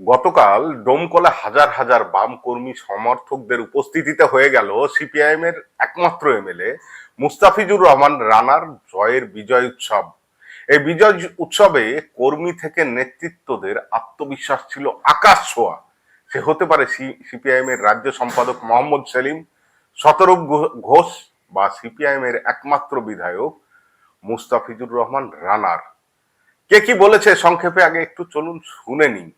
গতকাল ডোমকলে হাজার হাজার বাম কর্মী সমর্থকদের উপস্থিতিতে হয়ে গেল সিপিআইএম এর একমাত্র এমএলএ মুস্তাফিজুর রহমান রানার জয়ের বিজয় উৎসব। এই বিজয় উৎসবে কর্মী থেকে নেতৃত্বদের আত্মবিশ্বাস ছিল আকাশ ছোঁয়া। সে হতে পারে সিপিআইএম এর রাজ্য সম্পাদক মোহাম্মদ সেলিম, শতরূপ ঘোষ বা সিপিআইএম এর একমাত্র বিধায়ক মুস্তাফিজুর রহমান রানার। কে কি বলেছে সংক্ষেপে আগে একটু চলুন শুনে নিন,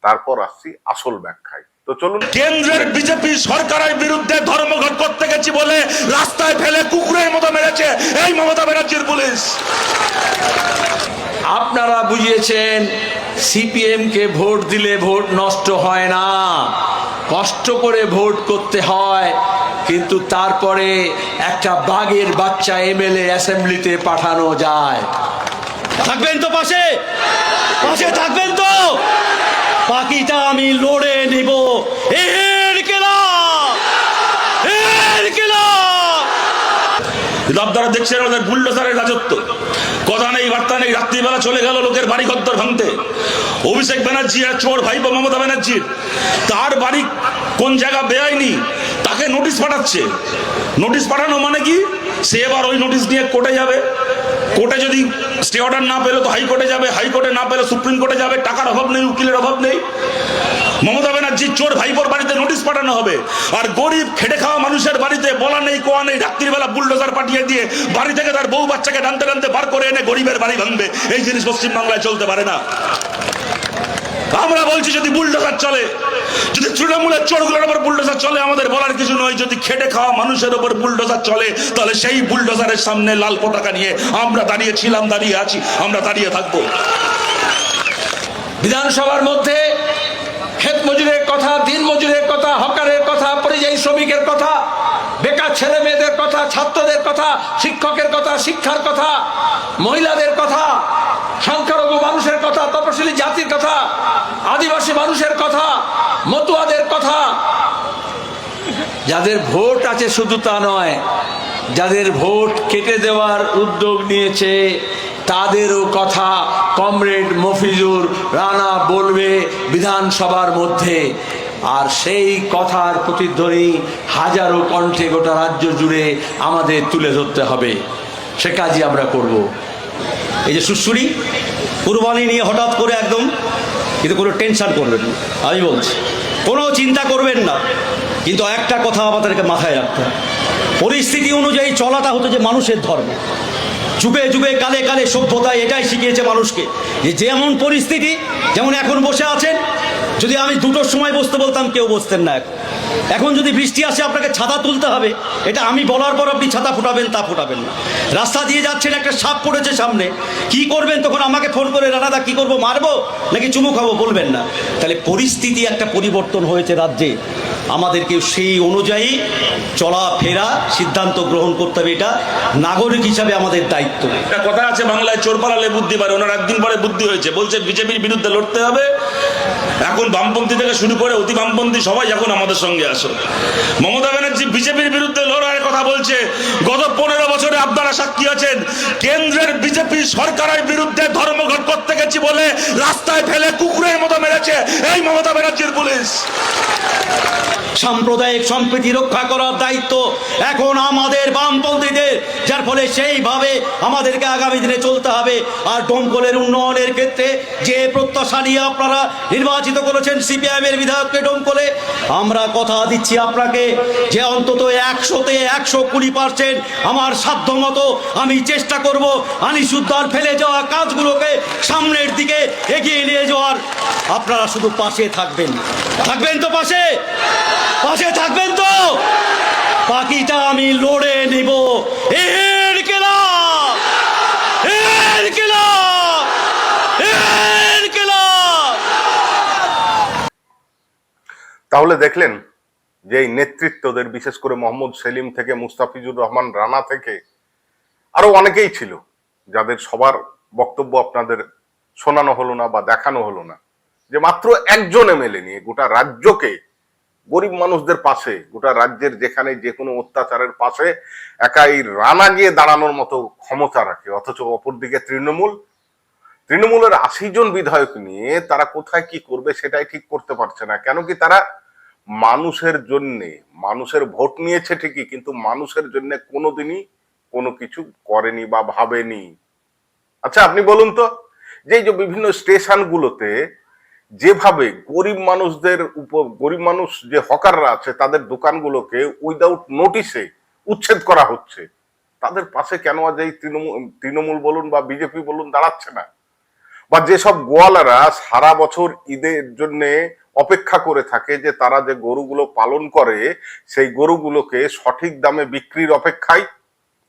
তারপর আসছি আসল ব্যাখ্যায়। তো চলুন। কেন্দ্রের বিজেপি সরকারের বিরুদ্ধে ধর্মঘট করতে গেছি বলে রাস্তায় ফেলে কুকুরের মতো মেরেছে এই মমতা ব্যানার্জির পুলিশ। আপনারা বুঝিয়েছেন সিপিএম কে ভোট দিলে ভোট নষ্ট হয় না, কষ্ট করে ভোট করতে হয়, কিন্তু তারপরে একটা বাঘের বাচ্চা এমএলএ অ্যাসেম্বলিতে পাঠানো যায়। থাকবেন তো পাশে পাশে থাকবেন তো? বাকিটা আমি লড়ে নিব। আপনারা দেখছেন ওদের বুলডোজারের রাজত্ব, কথা নেই বার্তা নেই, রাত্রিবেলা চলে গেল লোকের বাড়ি ঘর ভাঙতে। অভিষেক ব্যানার্জি আর চোর ভাইপো মমতা ব্যানার্জির, তার বাড়ি কোন জায়গা বেআইনি তাকে নোটিশ পাঠাচ্ছে। নোটিশ পাঠানো মানে কি? সে এবার ওই নোটিশ নিয়ে কোর্টে যাবে, কোর্টে যদি স্টে অর্ডার না পেলে তো হাইকোর্টে যাবে, হাইকোর্টে না পেলে সুপ্রিম কোর্টে যাবে। টাকার অভাব নেই, উকিলের অভাব নেই। মমতা ব্যানার্জির চোর ভাইপোর বাড়িতে নোটিশ পাঠানো হবে, আর গরিব খেটে খাওয়া মানুষের বাড়িতে বলা নেই কোয়া নেই রাত্রিবেলা বুলডোজার পাঠিয়ে দিয়ে বাড়ি থেকে তার বউ বাচ্চাকে টানতে টানতে বার করে এনে গরিবের বাড়ি ভাঙবে। এই জিনিস পশ্চিমবাংলায় চলতে পারে না। আমরা বলছি যদি বুলডোজার চলে, যদি তৃণমূলের চোরগুলোর উপর বুলডোজার চলে, আমাদের বলার কিছু নয়। যদি খেটে খাওয়া মানুষের উপর বুলডোজার চলে, তাহলে সেই বুলডোজারের সামনে লাল পতাকা নিয়ে আমরা দাঁড়িয়েছিলাম, দাঁড়িয়ে আছি, আমরা দাঁড়িয়ে থাকবো। বিধানসভার মধ্যে ক্ষেত মজুরের কথা, দিন মজুরের কথা, হকারের কথা, পরিযায়ী শ্রমিকের কথা, বেকার ছেলে মেয়েদের কথা, ছাত্রদের কথা, শিক্ষকের কথা, শিক্ষার কথা, মহিলাদের কথা, সংখ্যালঘু মানুষের কথা, তপশিলি জাতির কথা, আদিবাসী মানুষের কথা, মতুয়াদের কথা। যাদের ভোট আছে শুধু তা নয়, যাদের ভোট কেটে দেওয়ার উদ্যোগ নিয়েছে তাদেরও কথা কমরেড মফিজুর রানা বলবে বিধানসভার মধ্যে। আর সেই কথার প্রতিধ্বনি হাজারো কণ্ঠে গোটা রাজ্য জুড়ে আমাদের তুলে ধরতে হবে। সে কাজই আমরা করব। এই যে সুশ্রী কুরবানি নিয়ে হঠাৎ করে একদম, কিন্তু কোনো টেনশন করবেন না, আমি বলছি কোনো চিন্তা করবেন না। কিন্তু একটা কথা আমাদেরকে মাথায় রাখতে হবে, পরিস্থিতি অনুযায়ী চলাটা হতো যে মানুষের ধর্ম। যুগে যুগে কালে কালে সভ্যতায় এটাই শিখিয়েছে মানুষকে যে যেমন পরিস্থিতি, যেমন এখন বসে আছেন, যদি আমি 2টোর সময় বসতে বলতাম কেউ বসতেন না। এখন যদি বৃষ্টি আসে আপনাকে ছাতা তুলতে হবে, এটা আমি বলার পর আপনি ছাতা ফুটাবেন তা ফুটাবেন না। রাস্তা দিয়ে যাচ্ছেন, একটা সাপ পড়েছে সামনে, কি করবেন? তখন আমাকে ফোন করে রানাদা কি করবো, মারবো নাকি চুমু খাবো বলবেন না। তাহলে পরিস্থিতি একটা পরিবর্তন হয়েছে রাজ্যে, আমাদেরকে সেই অনুযায়ী চলাফেরা সিদ্ধান্ত গ্রহণ করতে হবে। এটা নাগরিক হিসাবে আমাদের দায়িত্ব। একটা কথা আছে বাংলায়, চোর পালালে বুদ্ধি পারে। ওনার একদিন পরে বুদ্ধি হয়েছে, বলছে বিজেপির বিরুদ্ধে লড়তে হবে। এখন বামপন্থী থেকে শুরু করে অতি বামপন্থী সবাই এখন আমাদের সঙ্গে আসো। মমতা ব্যানার্জি বিজেপির বিরুদ্ধে লড়াইয়ের কথা বলছে। গত 15 বছরে আপনারা সাক্ষী আছেন, কেন্দ্রের বিজেপি সরকারের বিরুদ্ধে ধর্মঘট করতে গেছি বলে রাস্তায় ফেলে কুকুরের মতো মেরেছে এই মমতা ব্যানার্জির পুলিশ। সাম্প্রদায়িক সম্প্রীতি রক্ষা করার দায়িত্ব এখন আমাদের বামপন্থীদের, যার ফলে সেইভাবে আমাদেরকে আগামী দিনে চলতে হবে। আর ডোমকলের উন্নয়নের ক্ষেত্রে যে প্রত্যাশা নিয়ে আপনারা নির্বাচিত করেছেন সিপিআইএমের বিধায়ককে ডোমকলে, আমরা কথা দিচ্ছি আপনাকে যে অন্তত 100তে 120% আমার সাধ্য মতো আমি চেষ্টা করব আনিসুদ্দার ফেলে যাওয়া কাজগুলোকে সামনের দিকে এগিয়ে নিয়ে যাওয়ার। আপনারা শুধু পাশে থাকবেন, থাকবেন তো পাশে পাশে থাকবেন তো? বাকিটা আমি লড়ে নিব। তাহলে দেখলেন যে এই নেতৃত্বদের, বিশেষ করে মোহাম্মদ সেলিম থেকে মুস্তাফিজুর রহমান রানা থেকে আরো অনেকেই ছিল, যাদের সবার বক্তব্য আপনাদের শোনানো হলো না বা দেখানো হলো না, যে মাত্র একজন এমএলএ নিয়ে গোটা রাজ্যকে, গরিব মানুষদের পাশে, গোটা রাজ্যের যেখানে যে কোনো অত্যাচারের পাশে একাই রানা গিয়ে দাঁড়ানোর মতো ক্ষমতা রাখে। অথচ অপরদিকে তৃণমূল তৃণমূলের 80 জন বিধায়ক নিয়ে তারা কোথায় কি করবে সেটাই ঠিক করতে পারছে না। কেন কি তারা মানুষের জন্য, মানুষের ভোট নিয়েছে ঠিকই, কিন্তু মানুষের জন্য কোনোদিনই কোনো কিছু করেনি বা ভাবেনি। আচ্ছা আপনি বলুন তো, যে এই যে বিভিন্ন স্টেশনগুলোতে যেভাবে গরিব মানুষদের উপর, গরিব মানুষ যে হকাররা আছে তাদের দোকানগুলোকে উইদাউট নোটিশে উচ্ছেদ করা হচ্ছে, তাদের পাশে কেন আজ এই তৃণমূল বলুন বা বিজেপি বলুন দাঁড়াচ্ছে না? বা যেসব গোয়ালারা সারা বছর ঈদের জন্য অপেক্ষা করে থাকে যে তারা যে গরুগুলো পালন করে সেই গরুগুলোকে সঠিক দামে বিক্রির অপেক্ষায়,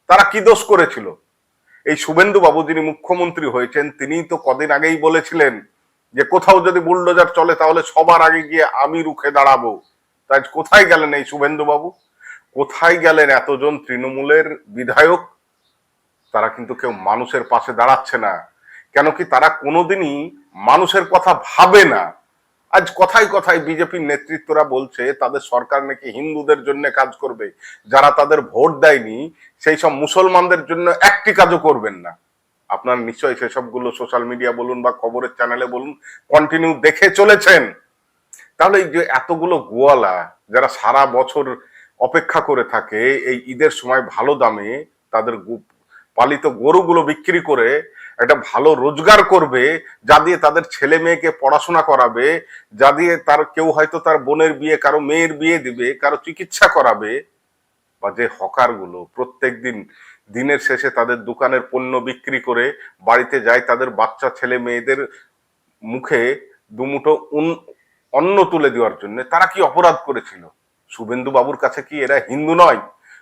তারা কি দোষ করেছিল? এই শুভেন্দু বাবু যিনি মুখ্যমন্ত্রী হয়েছেন তিনিই তো কদিন আগেই বলেছিলেন যে কোথাও যদি বুলডোজার চলে তাহলে সবার আগে গিয়ে আমি রুখে দাঁড়াবো। তাই কোথায় গেলেন এই শুভেন্দু বাবু? কোথায় গেলেন এতজন তৃণমূলের বিধায়ক? তারা কিন্তু কেউ মানুষের পাশে দাঁড়াচ্ছে না। কেন কি তারা কোনোদিনই মানুষের কথা ভাবে না। আজ কথায় কথায় বিজেপির নেতৃত্বরা বলছে তাদের সরকার নাকি হিন্দুদের জন্য কাজ করবে, যারা তাদের ভোট দেয়নি সেই সব মুসলমানদের জন্য একটি কাজও করবেন না। আপনার নিশ্চয়ই সেসবগুলো সোশ্যাল মিডিয়া বলুন বা খবরের চ্যানেলে বলুন কন্টিনিউ দেখে চলেছেন। তাহলে এই যে এতগুলো গোয়ালা যারা সারা বছর অপেক্ষা করে থাকে এই ঈদের সময় ভালো দামে তাদের পালিত গরুগুলো বিক্রি করে একটা ভালো রোজগার করবে, যা দিয়ে তাদের ছেলে মেয়েকে পড়াশোনা করাবে, যা দিয়ে তার কেউ হয়তো তার বোনের বিয়ে, কারো মেয়ের বিয়ে দিবে, কারো চিকিৎসা করাবে, বা যে হকার গুলো প্রত্যেক দিন দিনের শেষে তাদের দোকানের পণ্য বিক্রি করে বাড়িতে যায় তাদের বাচ্চা ছেলে মেয়েদের মুখে দুমুঠো অন্ন তুলে দেওয়ার জন্য, তারা কি অপরাধ করেছিল? শুভেন্দু বাবুর কাছে কি এরা হিন্দু নয়?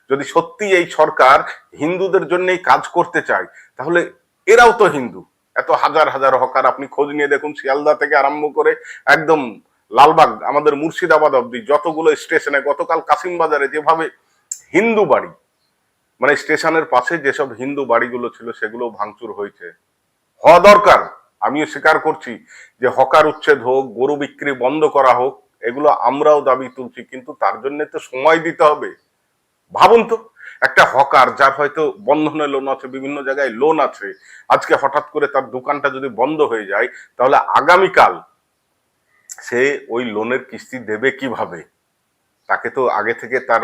যদি সত্যি এই সরকার হিন্দুদের জন্যই কাজ করতে চায় তাহলে এরাও তো হিন্দু। এত হাজার হাজার হকার আপনি খোঁজ নিয়ে দেখুন, শিয়ালদা থেকে আরম্ভ করে একদম লালবাগ আমাদের মুর্শিদাবাদ অব্দি যতগুলো স্টেশনে, গতকাল কাসিম বাজারে যেভাবে হিন্দু বাড়ি, মানে স্টেশনের পাশে যেসব হিন্দু বাড়িগুলো ছিল সেগুলো ভাঙচুর হয়েছে। হওয়া দরকার, আমিও স্বীকার করছি যে হকার উচ্ছেদ হোক, গরু বিক্রি বন্ধ করা হোক, এগুলো আমরাও দাবি তুলছি, কিন্তু তার জন্য তো সময় দিতে হবে। ভাবুন তো, একটা হকার যার হয়তো বন্ধনে লোন আছে, বিভিন্ন জায়গায় লোন আছে, আজকে হঠাৎ করে তার দোকানটা যদি বন্ধ হয়ে যায় তাহলে আগামীকাল সে ওই লোনের কিস্তি দেবে কিভাবে? তাকে তো আগে থেকে তার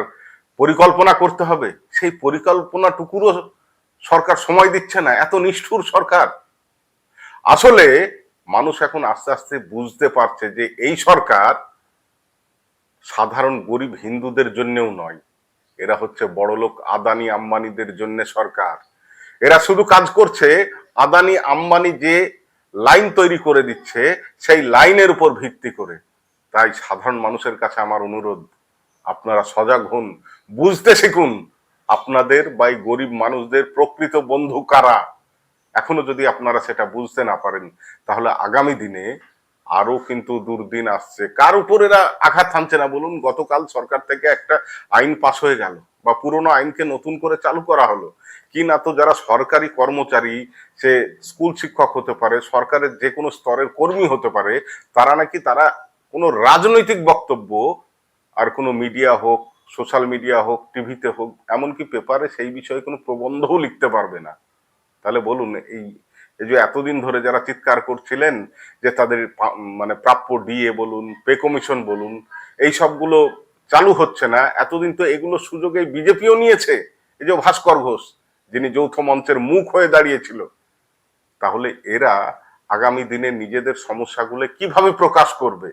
পরিকল্পনা করতে হবে। সেই পরিকল্পনাটুকুরও সরকার সময় দিচ্ছে না। এত নিষ্ঠুর সরকার। আসলে মানুষ এখন আস্তে আস্তে বুঝতে পারছে যে এই সরকার সাধারণ গরিব হিন্দুদের জন্যও নয়, এরা হচ্ছে বড়লোক আদানি আম্বানিদের জন্য সরকার। এরা শুধু কাজ করছে আদানি আম্বানি যে লাইন তৈরি করে দিচ্ছে সেই লাইনের উপর ভিত্তি করে। তাই সাধারণ মানুষের কাছে আমার অনুরোধ, আপনারা সজাগ হন, বুঝতে শিখুন আপনাদের বা গরিব মানুষদের প্রকৃত বন্ধু কারা। এখনো যদি আপনারা সেটা বুঝতে না পারেন তাহলে আগামী দিনে আরো কিন্তু দুর্দিন আসছে। কার উপর এরা আঘাত থামছে না বলুন? গতকাল সরকার থেকে একটা আইন পাশ হয়ে গেল বা পুরনো আইনকে নতুন করে চালু করা হলো, কি না তো যারা সরকারি কর্মচারী, সে স্কুল শিক্ষক হতে পারে, সরকারের যে কোনো স্তরের কর্মী হতে পারে, তারা নাকি তারা কোনো রাজনৈতিক বক্তব্য আর কোনো মিডিয়া হোক, সোশ্যাল মিডিয়া হোক, টিভিতে হোক, এমনকি পেপারে সেই বিষয়ে কোনো প্রবন্ধও লিখতে পারবে না। তাহলে বলুন এই এই যে এতদিন ধরে যারা চিৎকার করছিলেন যে তাদের মানে প্রাপ্য ডিএ বলুন, পে কমিশন বলুন, এই সবগুলো চালু হচ্ছে না, এতদিন তো এগুলো সুযোগে বিজেপিও নিয়েছে। এই যে ভাস্কর ঘোষ যিনি যৌথ মঞ্চের মুখ হয়ে দাঁড়িয়েছিল, তাহলে এরা আগামী দিনে নিজেদের সমস্যাগুলো কিভাবে প্রকাশ করবে?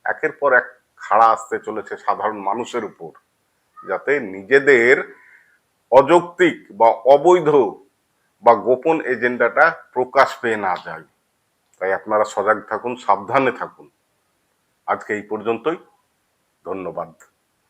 একের পর এক খাড়া আসতে চলেছে সাধারণ মানুষের উপর, যাতে নিজেদের অযৌক্তিক বা অবৈধ বা গোপন এজেন্ডাটা প্রকাশ পেয়ে না যায়। তাই আপনারা সজাগ থাকুন, সাবধানে থাকুন। আজকে এই পর্যন্তই, ধন্যবাদ।